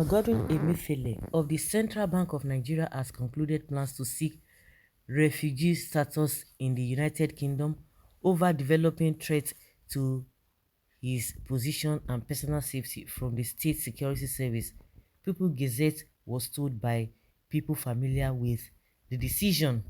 Godwin Emefiele of the Central Bank of Nigeria has concluded plans to seek refugee status in the United Kingdom over developing threats to his position and personal safety from the State Security Service. People Gazette was told by people familiar with the decision.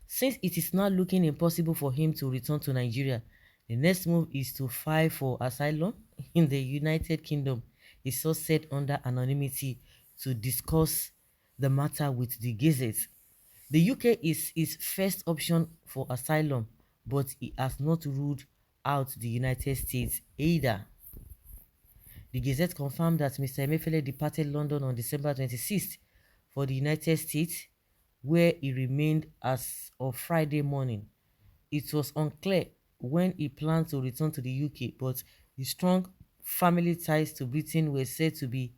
Since it is now looking impossible for him to return to Nigeria, the next move is to file for asylum in the United Kingdom. A source said under anonymity to discuss the matter with the Gazette. The UK is his first option for asylum, but he has not ruled out the United States either. The Gazette confirmed that Mr. Emefiele departed London on December 26th for the United States, where he remained as of Friday morning. It was unclear when he planned to return to the UK, but his strong family ties to Britain were said to be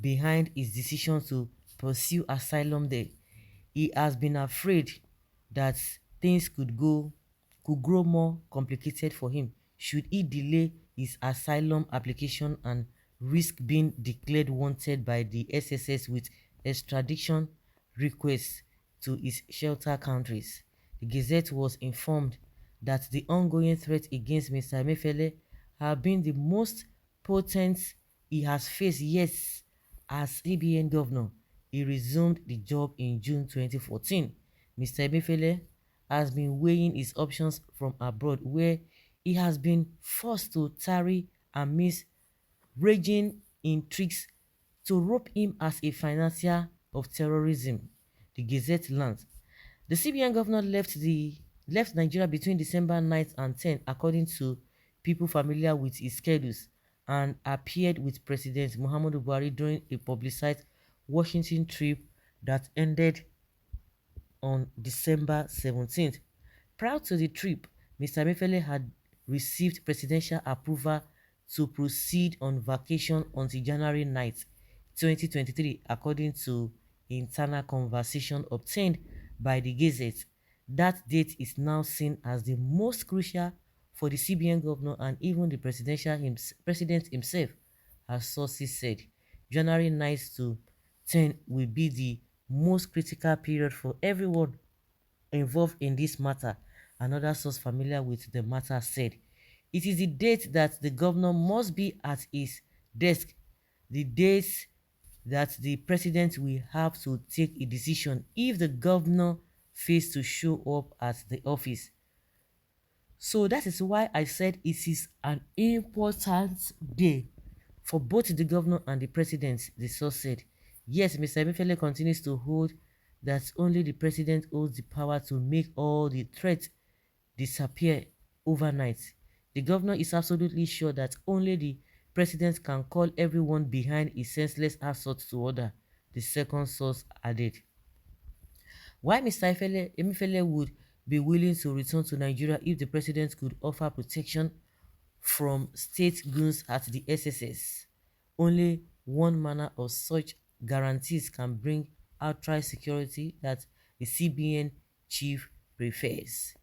behind his decision to pursue asylum there. He has been afraid that things could grow more complicated for him should he delay his asylum application and risk being declared wanted by the SSS with extradition requests to his shelter countries. The Gazette was informed that the ongoing threat against Mr. Emefiele have been the most potent he has faced yet as CBN governor. He resumed the job in June 2014. Mr. Emefiele has been weighing his options from abroad, where he has been forced to tarry amidst raging intrigues to rope him as a financier of terrorism. The Gazette learned. The CBN governor left Nigeria between December 9th and 10th, according to people familiar with his schedules, and appeared with President Muhammadu Buhari during a publicized Washington trip that ended on December 17th. Prior to the trip, Mr. Emefiele had received presidential approval to proceed on vacation until January 9th, 2023, according to internal conversation obtained by the Gazette. That date is now seen as the most crucial for the CBN governor and even the president himself, as sources said. January 9th to 10 will be the most critical period for everyone involved in this matter, another source familiar with the matter said. It is the date that the governor must be at his desk, the date that the president will have to take a decision if the governor fails to show up at the office. So that is why I said it is an important day for both the governor and the president, the source said. Yes, Mr. Emefiele continues to hold that only the president holds the power to make all the threats disappear overnight. The governor is absolutely sure that only the president can call everyone behind a senseless assault to order, the second source added. Why Mr. Emefiele would be willing to return to Nigeria if the president could offer protection from state goons at the SSS. Only one manner of such guarantees can bring outright security that the CBN chief prefers.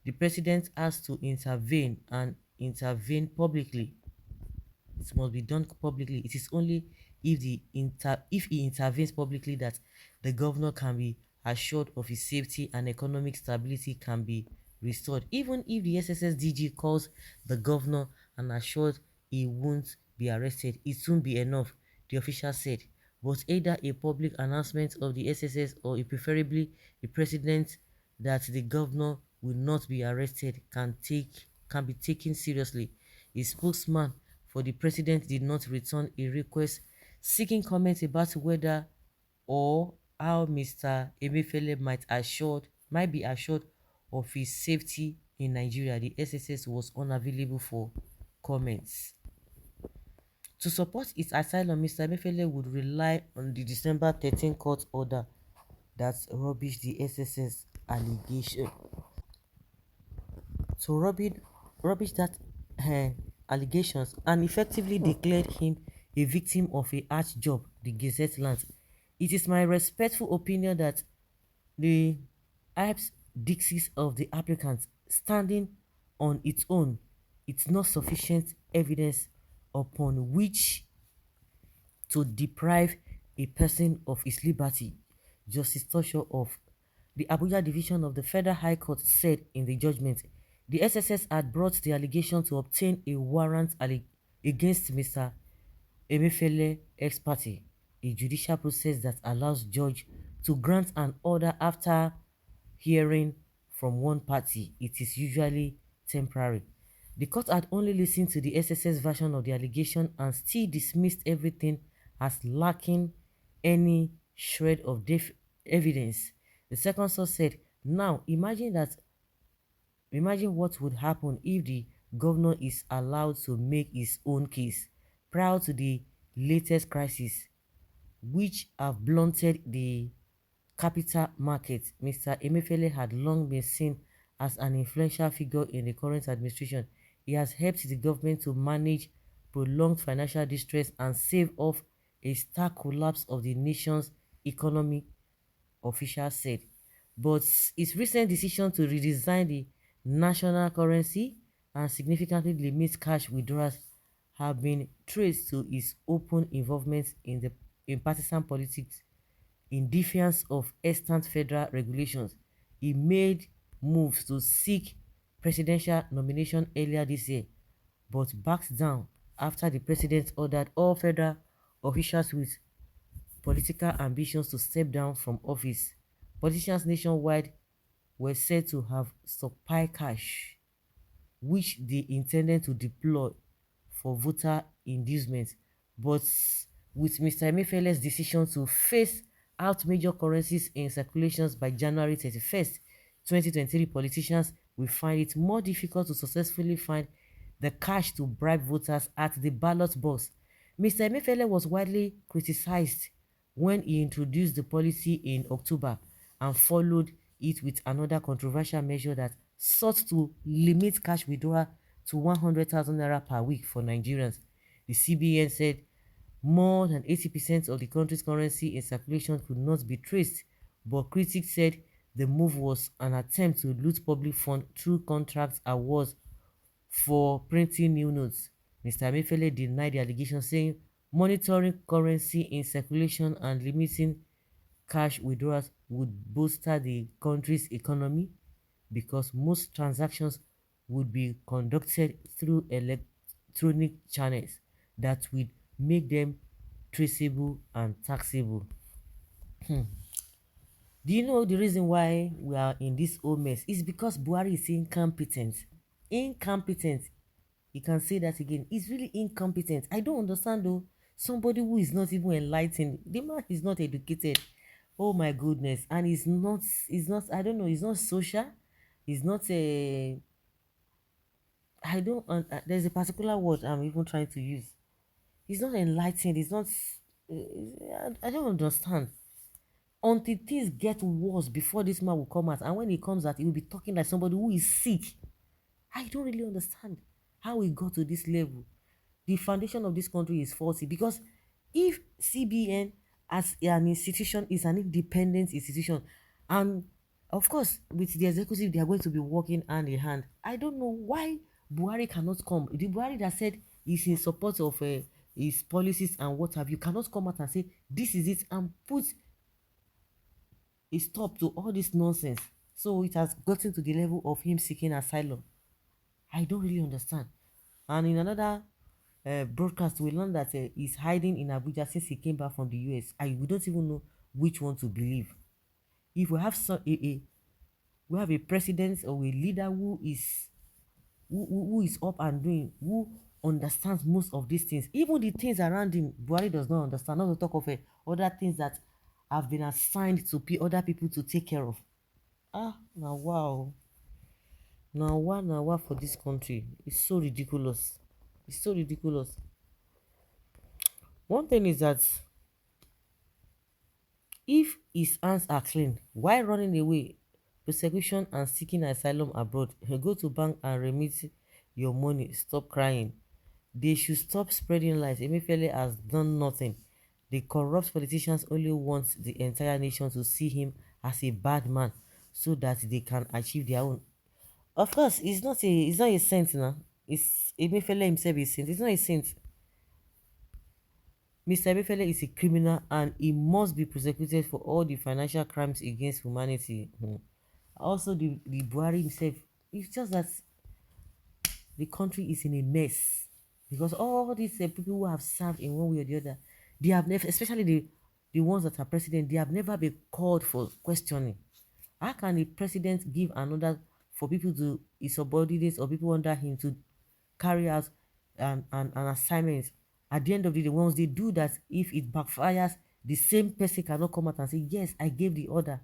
The president has to intervene and intervene publicly. It must be done publicly. It is only if he intervenes publicly that the governor can be assured of his safety and economic stability can be restored. Even if the SSS DG calls the governor and assured he won't be arrested, it won't be enough, the official said. But either a public announcement of the SSS or preferably the president that the governor will not be arrested can be taken seriously. A spokesman for the president did not return a request seeking comments about whether or how Mr. Emefiele might be assured of his safety in Nigeria. The SSS was unavailable for comments. To support its asylum, Mr. Emefiele would rely on the December 13 court order that rubbished the SSS allegation. To rubbish that allegations and effectively declared him a victim of a arch job, the Gazette learned. It is my respectful opinion that the Ives Dixis of the applicant standing on its own, it's not sufficient evidence upon which to deprive a person of his liberty. Justice Tosho of the Abuja Division of the Federal High Court said in the judgment the SSS had brought the allegation to obtain a warrant against Mr. Emefiele ex parte, a judicial process that allows judge to grant an order after hearing from one party. It is usually temporary. The court had only listened to the SSS version of the allegation and still dismissed everything as lacking any shred of evidence. The second source said, now imagine what would happen if the governor is allowed to make his own case prior to the latest crisis, which have blunted the capital market. Mr. Emefiele had long been seen as an influential figure in the current administration. He has helped the government to manage prolonged financial distress and save off a stark collapse of the nation's economy, officials said. But its recent decision to redesign the national currency and significantly limit cash withdrawals have been traced to his open involvement in partisan politics. In defiance of extant federal regulations, he made moves to seek presidential nomination earlier this year, but backed down after the president ordered all federal officials with political ambitions to step down from office. Politicians nationwide were said to have stockpiled cash, which they intended to deploy for voter inducement. But with Mr. Emefiele's decision to phase out major currencies in circulations by January 31st, 2023, politicians will find it more difficult to successfully find the cash to bribe voters at the ballot box. Mr. Emefiele was widely criticized when he introduced the policy in October and followed it with another controversial measure that sought to limit cash withdrawal to 100,000 naira per week for Nigerians. The CBN said more than 80% of the country's currency in circulation could not be traced, but critics said the move was an attempt to loot public funds through contract awards for printing new notes. Mr. Emefiele denied the allegation, saying monitoring currency in circulation and limiting cash withdrawals would bolster the country's economy because most transactions would be conducted through electronic channels that would make them traceable and taxable. Do you know the reason why we are in this whole mess? It's because Buhari is incompetent. Incompetent. You can say that again. He's really incompetent. I don't understand though. Somebody who is not even enlightened. The man is not educated. Oh my goodness. And he's not, I don't know, he's not social. He's not a, I don't, there's a particular word I'm even trying to use. He's not enlightened. He's not, I don't understand. Until things get worse before this man will come out. And when he comes out, he will be talking like somebody who is sick. I don't really understand how we got to this level. The foundation of this country is faulty because if CBN as an institution is an independent institution, and of course with the executive they are going to be working hand in hand. I don't know why Buhari cannot come. The Buhari that said he's in support of his policies and what have you cannot come out and say this is it and put a stop to all this nonsense. So it has gotten to the level of him seeking asylum. I don't really understand. And in another broadcast, we learned that he's hiding in Abuja since he came back from the US. We don't even know which one to believe. If we have we have a president or a leader who is up and doing, who understands most of these things, even the things around him, Buhari does not understand. Not to talk of other things that have been assigned to other people to take care of. Now wow. Now for this country. It's so ridiculous. It's so ridiculous. One thing is that if his hands are clean, why running away, persecution and seeking asylum abroad? Go to bank and remit your money. Stop crying. They should stop spreading lies. Emefiele has done nothing. The corrupt politicians only want the entire nation to see him as a bad man so that they can achieve their own. Of course, he's not a saint now. It's Emefiele himself is saint. He's not a saint. Mr. Emefiele is a criminal and he must be prosecuted for all the financial crimes against humanity. Also, the Buhari himself, it's just that the country is in a mess because all these people who have served in one way or the other, they have never, especially the ones that are president, they have never been called for questioning. How can a president give another for people to his subordinates or people under him to carry out an assignment? At the end of the day, once they do that, if it backfires, the same person cannot come out and say, yes, I gave the order.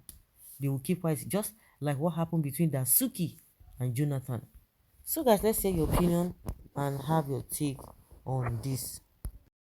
They will keep quiet, just like what happened between Dasuki and Jonathan. So guys, let's say your opinion and have your take on this.